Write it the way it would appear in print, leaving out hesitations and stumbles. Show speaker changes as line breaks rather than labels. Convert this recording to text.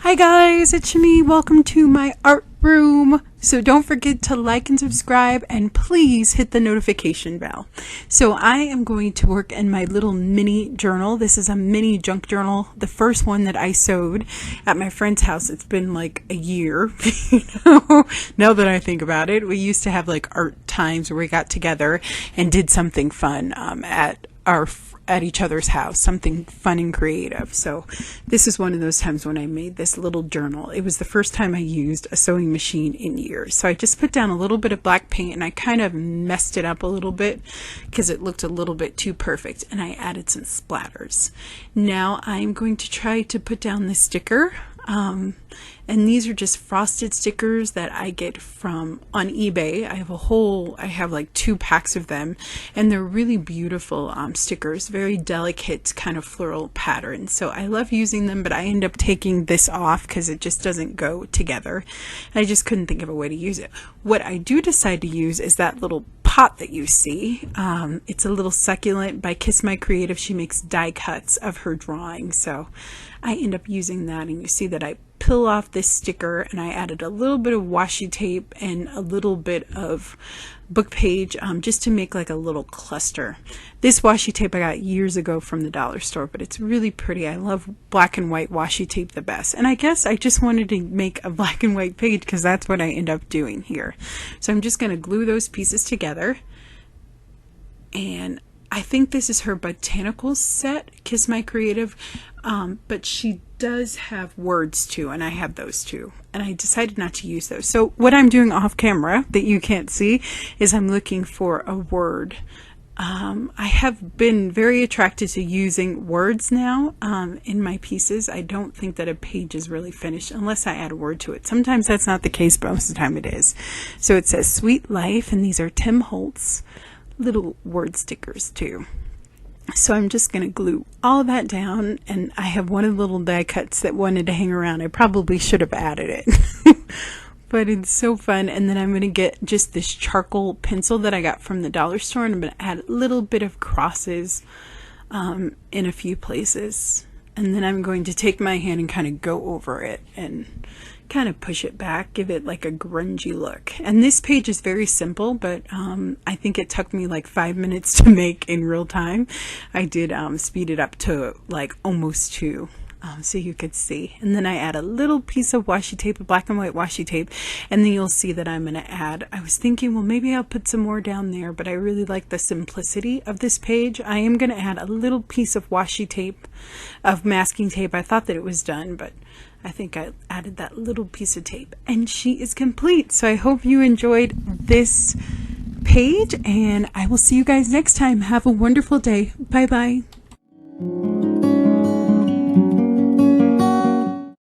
Hi guys, it's Shani. Welcome to my art room. So don't forget to like and subscribe, and please hit the notification bell. So I am going to work in my little mini journal. This is a mini junk journal, the first one that I sewed at my friend's house. It's been like a year, now that I think about it. We used to have like art times where we got together and did something fun at each other's house, something fun and creative. So this is one of those times when I made this little journal. It was the first time I used a sewing machine in years. So I just put down a little bit of black paint and I kind of messed it up a little bit because it looked a little bit too perfect, and I added some splatters. Now I'm going to try to put down the sticker. And these are just frosted stickers that I get from on eBay. I have like 2 packs of them, and they're really beautiful stickers, very delicate kind of floral pattern. So I love using them, but I end up taking this off because it just doesn't go together. I just couldn't think of a way to use it. What I do decide to use is that little pot that you see. It's a little succulent by Kiss My Creative. She makes die cuts of her drawing, so I end up using that, and you see that I peel off this sticker and I added a little bit of washi tape and a little bit of book page just to make like a little cluster. This washi tape I got years ago from the dollar store, but it's really pretty. I love black and white washi tape the best, and I guess I just wanted to make a black and white page because that's what I end up doing here. So I'm just going to glue those pieces together, and I think this is her botanicals set, Kiss My Creative, but she does have words too, and I have those too, and I decided not to use those. So what I'm doing off camera that you can't see is I'm looking for a word. I have been very attracted to using words now in my pieces. I don't think that a page is really finished unless I add a word to it. Sometimes that's not the case, but most of the time it is. So it says Sweet Life, and these are Tim Holtz little word stickers too. So I'm just going to glue all of that down, and I have one of the little die cuts that wanted to hang around. I probably should have added it, but it's so fun. And then I'm going to get just this charcoal pencil that I got from the dollar store, and I'm going to add a little bit of crosses in a few places. And then I'm going to take my hand and kind of go over it and kind of push it back, give it like a grungy look. And this page is very simple, but I think it took me like 5 minutes to make in real time. I did speed it up to like almost 2, so you could see. And then I add a little piece of washi tape, a black and white washi tape, and then you'll see that I'm going to add, I was thinking, well, maybe I'll put some more down there, but I really like the simplicity of this page. I am going to add a little piece of washi tape, of masking tape. I thought that it was done, but I think I added that little piece of tape, and she is complete. So I hope you enjoyed this page, and I will see you guys next time. Have a wonderful day. Bye bye.